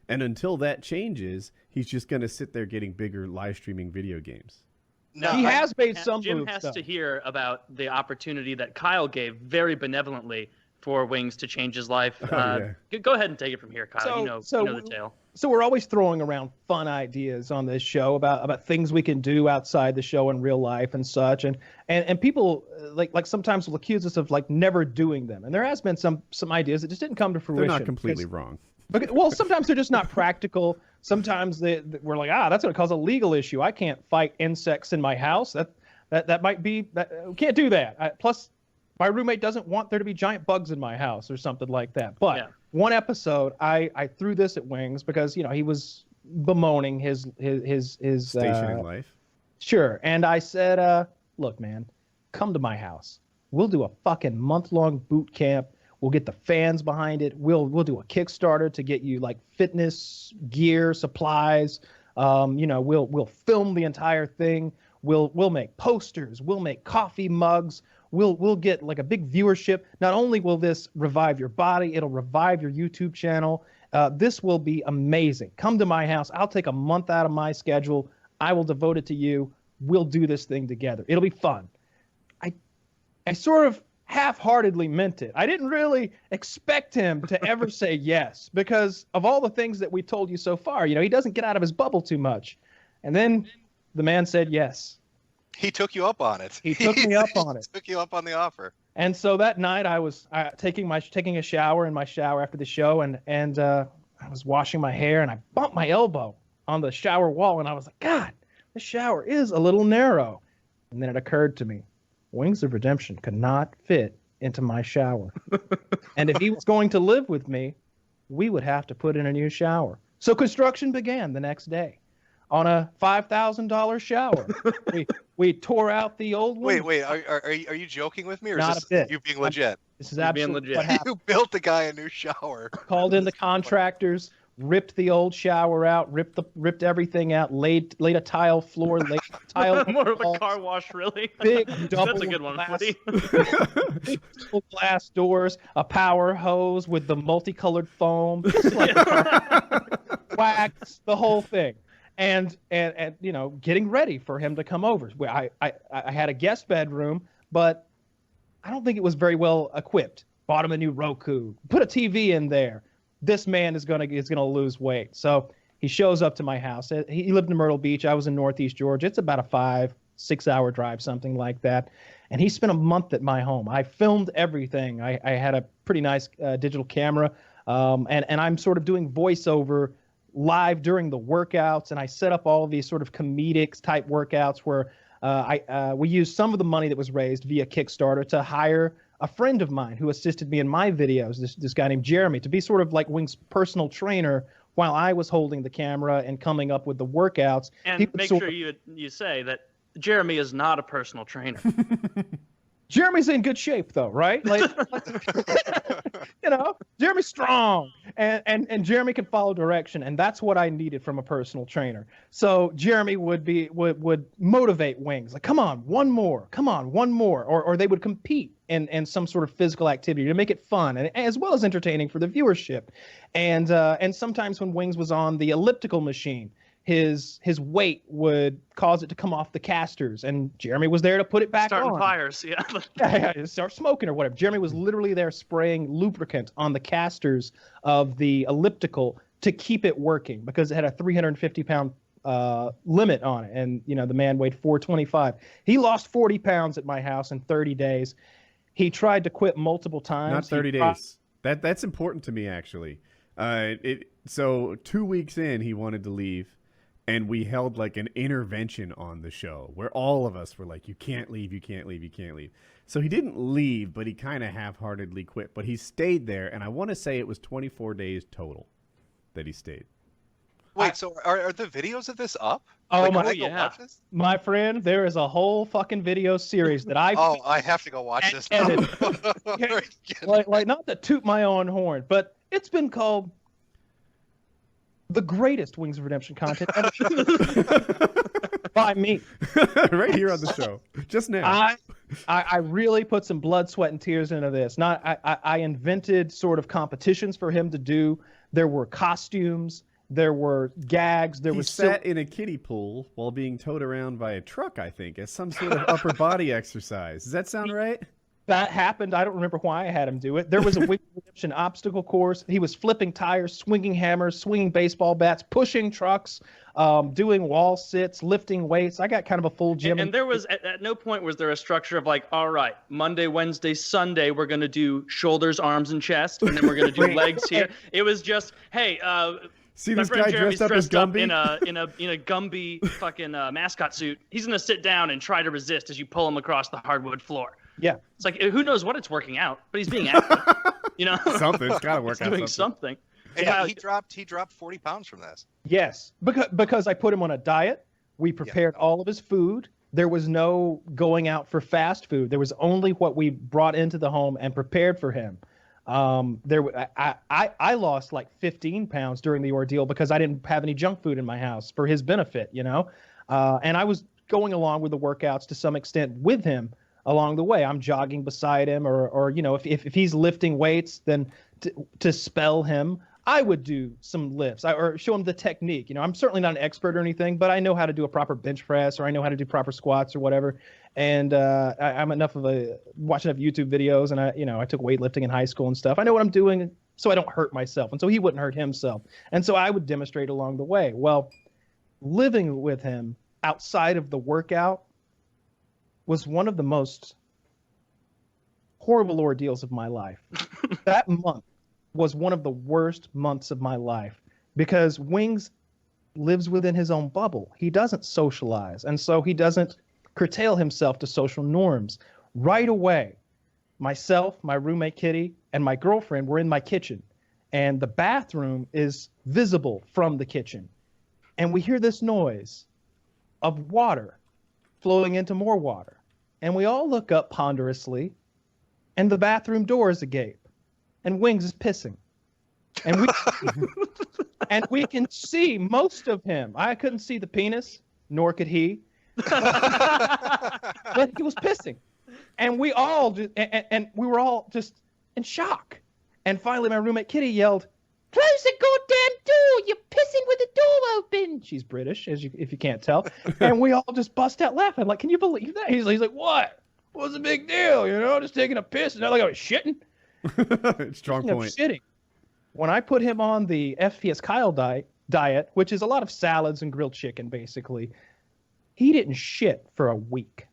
And until that changes, he's just going to sit there getting bigger live streaming video games. No, he has made some Jim moves, has though. to hear about the opportunity that Kyle gave very benevolently for Wings to change his life. Yeah. Go ahead and take it from here, Kyle. So, you know the tale. So we're always throwing around fun ideas on this show about things we can do outside the show in real life and such, and people like sometimes will accuse us of like never doing them. And there has been some ideas that just didn't come to fruition. They're not completely wrong. Well, sometimes they're just not practical. Sometimes we're like, that's going to cause a legal issue. I can't fight insects in my house. That might be we can't do that. Plus, my roommate doesn't want there to be giant bugs in my house or something like that. But one episode, I threw this at Wings because he was bemoaning his station in life. Sure, and I said, look, man, come to my house. We'll do a fucking month-long boot camp. We'll get the fans behind it. We'll do a Kickstarter to get you like fitness gear, supplies. We'll film the entire thing. We'll make posters. We'll make coffee mugs. We'll get like a big viewership. Not only will this revive your body, it'll revive your YouTube channel. This will be amazing. Come to my house. I'll take a month out of my schedule. I will devote it to you. We'll do this thing together. It'll be fun. I sort of half-heartedly meant it. I didn't really expect him to ever say yes because of all the things that we told you so far. He doesn't get out of his bubble too much. And then the man said yes. He took you up on it. He took me up on it. Took you up on the offer. And so that night I was taking a shower in my shower after the show, and I was washing my hair, and I bumped my elbow on the shower wall, and I was like, God, this shower is a little narrow. And then it occurred to me, Wings of Redemption could not fit into my shower. And if he was going to live with me, we would have to put in a new shower. So construction began the next day on a $5,000 shower. we tore out the old one. Wait, are you joking with me, or Not is a this bit. you being legit? This is absolutely what happened. You built the guy a new shower. Called in the contractors, ripped the old shower out, ripped everything out, laid a tile floor, laid tile More of walls, a car wash, really. big double That's a good one, glass, Woody. big double glass doors, a power hose with the multicolored foam, just like wax, the whole thing. And getting ready for him to come over. I had a guest bedroom, but I don't think it was very well equipped. Bought him a new Roku, put a TV in there. This man is gonna lose weight. So he shows up to my house. He lived in Myrtle Beach. I was in Northeast Georgia. It's about a 5-6 hour drive, something like that. And he spent a month at my home. I filmed everything. I had a pretty nice digital camera, and I'm sort of doing voiceover live during the workouts, and I set up all of these sort of comedic type workouts where we used some of the money that was raised via Kickstarter to hire a friend of mine who assisted me in my videos, this guy named Jeremy, to be sort of like Wing's personal trainer while I was holding the camera and coming up with the workouts. And make sure you say that Jeremy is not a personal trainer. Jeremy's in good shape, though, right? Like Jeremy's strong, and Jeremy can follow direction, and that's what I needed from a personal trainer. So Jeremy would motivate Wings, like, come on, one more, or they would compete in some sort of physical activity to make it fun and as well as entertaining for the viewership. And sometimes when Wings was on the elliptical machine, his weight would cause it to come off the casters, and Jeremy was there to put it back on. Starting fires, yeah. Yeah, start smoking or whatever. Jeremy was literally there spraying lubricant on the casters of the elliptical to keep it working because it had a 350-pound limit on it, and the man weighed 425. He lost 40 pounds at my house in 30 days. He tried to quit multiple times. Not 30 days. That's important to me, actually. So 2 weeks in, he wanted to leave. And we held like an intervention on the show where all of us were like, you can't leave, you can't leave, you can't leave. So he didn't leave, but he kind of half-heartedly quit. But he stayed there, and I want to say it was 24 days total that he stayed. Wait, so are the videos of this up? Oh, my friend, there is a whole fucking video series that I have to go watch this. like not to toot my own horn, but it's been called the greatest Wings of Redemption content ever by me. Right here on the show. Just now. I really put some blood, sweat, and tears into this. I invented sort of competitions for him to do. There were costumes There were gags. There He was sat in a kiddie pool while being towed around by a truck, I think, as some sort of upper body exercise. Does that sound right? That happened. I don't remember why I had him do it. There was a Wings of Redemption obstacle course. He was flipping tires, swinging hammers, swinging baseball bats, pushing trucks, doing wall sits, lifting weights. I got kind of a full gym. And there was at no point was there a structure of like, all right, Monday, Wednesday, Sunday, we're going to do shoulders, arms, and chest, and then we're going to do legs here. It was just, hey, see my this friend guy Jeremy's dressed up as Gumby? in a Gumby fucking mascot suit. He's going to sit down and try to resist as you pull him across the hardwood floor. Yeah. It's like, who knows what it's working out, but he's being active, you know? Something's got to work He's out. doing something. And Yeah. he dropped 40 pounds from this. Yes, because I put him on a diet. We prepared all of his food. There was no going out for fast food. There was only what we brought into the home and prepared for him. I lost like 15 pounds during the ordeal because I didn't have any junk food in my house for his benefit, you know? And I was going along with the workouts to some extent with him along the way. I'm jogging beside him, or you know, if he's lifting weights, then to spell him, I would do some lifts or show him the technique. You know, I'm certainly not an expert or anything, but I know how to do a proper bench press, or I know how to do proper squats or whatever. And I'm watch enough YouTube videos, and I took weightlifting in high school and stuff. I know what I'm doing, so I don't hurt myself, and so he wouldn't hurt himself. And so I would demonstrate along the way. Well, living with him outside of the workout was one of the most horrible ordeals of my life. That month was one of the worst months of my life because Wings lives within his own bubble. He doesn't socialize, and so he doesn't curtail himself to social norms. Right away, myself, my roommate Kitty, and my girlfriend were in my kitchen, and the bathroom is visible from the kitchen. And we hear this noise of water flowing into more water. And we all look up ponderously, and the bathroom door is agape, and Wings is pissing. And we can see most of him. I couldn't see the penis, nor could he. But he was pissing. And we were all just in shock. And finally my roommate Kitty yelled, "Close the goddamn door! You're pissing with the door open!" She's British, if you can't tell. And we all just bust out laughing. Like, can you believe that? He's like, what? What's the big deal? You know, just taking a piss. And not like I was shitting. Strong point. Shitting. When I put him on the FPS Kyle diet, which is a lot of salads and grilled chicken, basically, he didn't shit for a week.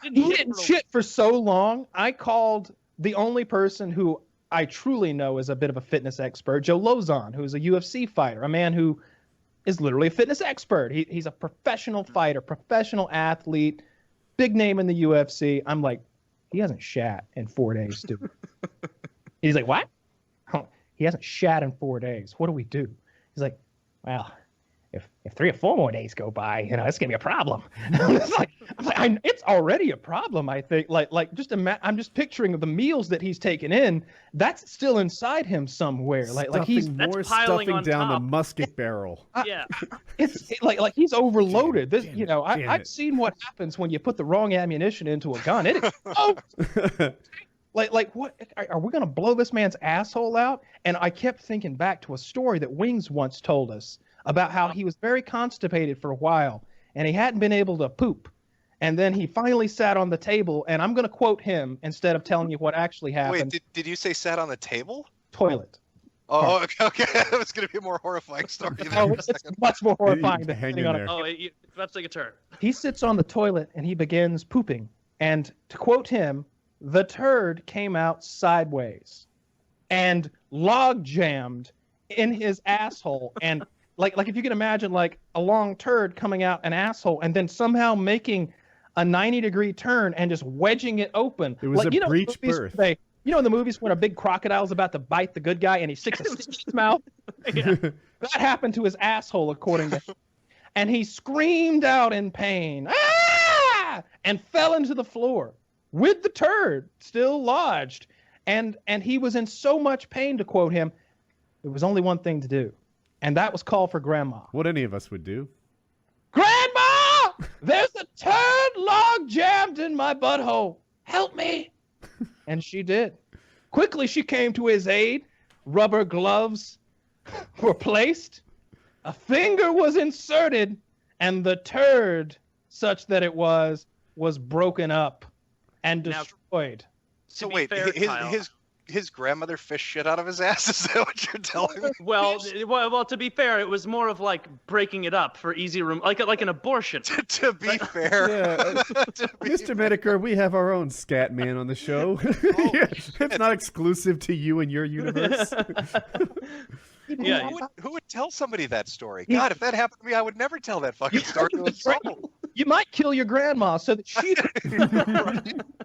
He didn't shit for so long. I called the only person who I truly know is a bit of a fitness expert, Joe Lozon, who's a UFC fighter, a man who is literally a fitness expert. He's a professional fighter, professional athlete, big name in the UFC. I'm like, he hasn't shat in 4 days, dude. He's like, what? He hasn't shat in 4 days. What do we do? He's like, well, if 3 or 4 more days go by, you know, it's gonna be a problem. It's already a problem. I think, I'm just picturing the meals that he's taken in. That's still inside him somewhere. He's more piling stuffing on down top. the musket barrel. Yeah. Like he's overloaded. Damn it. I've seen what happens when you put the wrong ammunition into a gun. It explodes. What are we gonna blow this man's asshole out? And I kept thinking back to a story that Wings once told us about how he was very constipated for a while and he hadn't been able to poop. And then he finally sat on the table, and I'm going to quote him instead of telling you what actually happened. Wait, did you say sat on the table? Toilet. Oh, okay. That was going to be a more horrifying story. It's much more horrifying than Hang sitting in on there. Oh, it's about to take a turn. He sits on the toilet and he begins pooping. And to quote him, the turd came out sideways and log jammed in his asshole. And like if you can imagine like a long turd coming out an asshole and then somehow making a 90-degree turn and just wedging it open. It was like, a breech birth. In the movies when a big crocodile's about to bite the good guy and he sticks a stick in his mouth? Yeah. That happened to his asshole, according to him. And he screamed out in pain, "Ah!" and fell into the floor with the turd still lodged. And he was in so much pain, to quote him, there was only one thing to do. And that was call for Grandma. What any of us would do. Grandma! There's a turd log jammed in my butthole. Help me. And she did. Quickly, she came to his aid. Rubber gloves, were placed, a finger was inserted, and the turd, such that it was broken up and Now- destroyed. So be wait, fair, Kyle. his grandmother fished shit out of his ass? Is that what you're telling me? Well, to be fair, it was more of like breaking it up for easy room, like an abortion. To be fair, Yeah, Mr. Medicare, we have our own scat man on the show. Yeah, it's not exclusive to you and your universe. Yeah, who would tell somebody that story? God, if that happened to me, I would never tell that fucking story to a soul. You might kill your grandma so that she.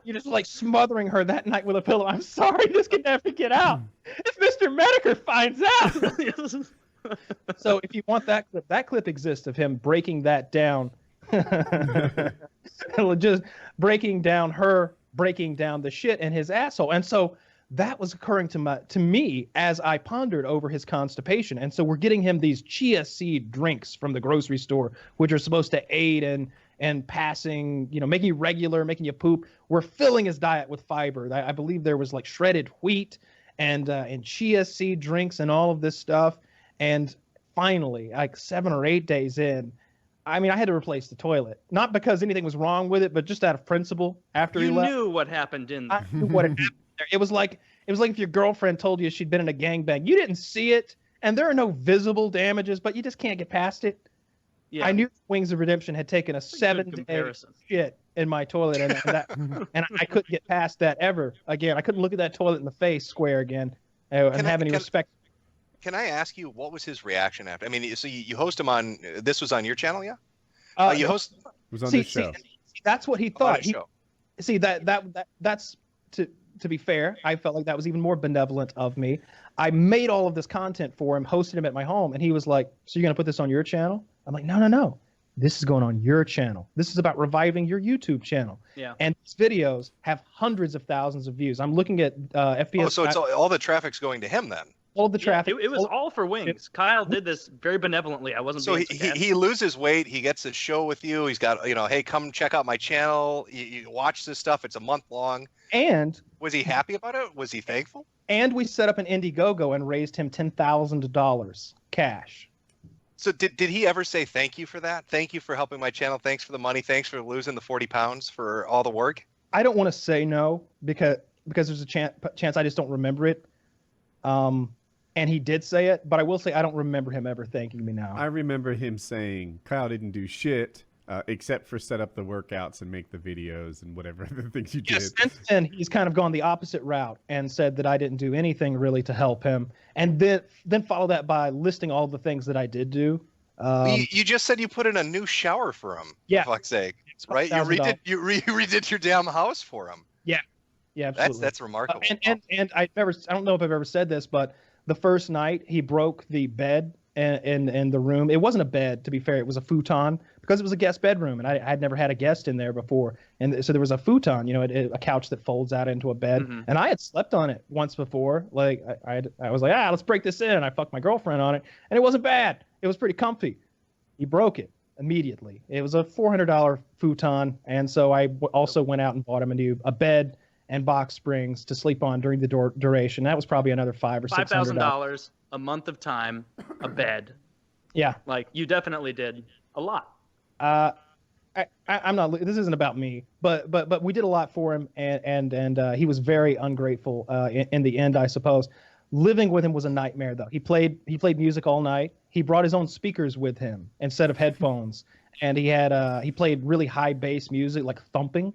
You're just like smothering her that night with a pillow. I'm sorry, this can never get out. If Mr. Medicare finds out. So if you want that clip exists of him breaking that down. Just breaking down the shit in his asshole. And so that was occurring to me as I pondered over his constipation. And so we're getting him these chia seed drinks from the grocery store, which are supposed to aid in passing, making you regular, making you poop. We're filling his diet with fiber. I believe there was like shredded wheat and chia seed drinks and all of this stuff. And finally, like 7 or 8 days in, I mean, I had to replace the toilet, not because anything was wrong with it, but just out of principle. After he left, You knew what happened in I knew what had happened there. It was like if your girlfriend told you she'd been in a gangbang. You didn't see it, and there are no visible damages, but you just can't get past it. Yeah. I knew Wings of Redemption had taken a 7-day comparison. shit in my toilet, and I couldn't get past that ever again. I couldn't look at that toilet in the face square again and have any respect. Can I ask you, what was his reaction after? I mean, so you host him on, this was on your channel, yeah? You host It was on this show. See, that's what he on thought. a show. See that's to be fair, I felt like that was even more benevolent of me. I made all of this content for him, hosted him at my home, and he was like, "So you're gonna put this on your channel?" I'm like, "No. This is going on your channel. This is about reviving your YouTube channel." Yeah. And these videos have hundreds of thousands of views. I'm looking at FPS. Oh, so it's all the traffic's going to him then. all of the traffic. It was all for Wings. Kyle did this very benevolently. I wasn't So being he loses weight. He gets a show with you. He's got, hey, come check out my channel. You watch this stuff. It's a month long. And Was he happy about it? Was he thankful? we set up an Indiegogo and raised him $10,000 cash. So did he ever say thank you for that? Thank you for helping my channel. Thanks for the money. Thanks for losing the 40 pounds for all the work. I don't want to say no because there's a chance I just don't remember it. And he did say it, but I will say I don't remember him ever thanking me now. I remember him saying Kyle didn't do shit except for set up the workouts and make the videos and whatever other things you did. Since then, he's kind of gone the opposite route and said that I didn't do anything really to help him, and then follow that by listing all the things that I did do. You just said you put in a new shower for him. Yeah. For fuck's sake. It's Right? $1,000. You redid your damn house for him. Yeah, absolutely. That's remarkable. And I don't know if I've ever said this, but the first night he broke the bed in the room. It wasn't a bed, to be fair. It was a futon because it was a guest bedroom, and I had never had a guest in there before. And so there was a futon, a couch that folds out into a bed. Mhm. And I had slept on it once before. Like I was like, let's break this in. And I fucked my girlfriend on it, and it wasn't bad. It was pretty comfy. He broke it immediately. It was a $400 futon, and so I also went out and bought him a bed and box springs to sleep on during the duration. That was probably another $500 or $600. $5,000, a month of time, a bed. Yeah. Like, you definitely did a lot. I'm not. This isn't about me, but we did a lot for him, and he was very ungrateful in the end, I suppose. Living with him was a nightmare, though. He played music all night. He brought his own speakers with him instead of headphones, and he played really high bass music, like thumping.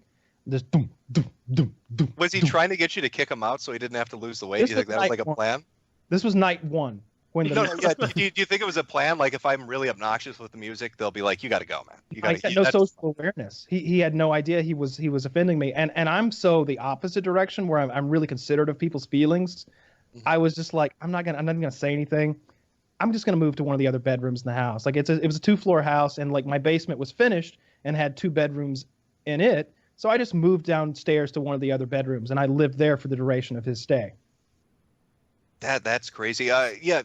Just doom, doom, doom, doom. Was he trying to get you to kick him out so he didn't have to lose the weight? This Do you think was that was like night a one. plan? This was night one. When No, yeah. Do you think it was a plan? Like, if I'm really obnoxious with the music, they'll be like, "You got to go, man. You I got had to." no social awareness. He had no idea he was offending me, and I'm so the opposite direction where I'm really considerate of people's feelings. I was just like, I'm not gonna say anything. I'm just gonna move to one of the other bedrooms in the house. Like it was a 2-floor house, and like my basement was finished and had 2 bedrooms in it. So I just moved downstairs to one of the other bedrooms, and I lived there for the duration of his stay. That's crazy. Yeah.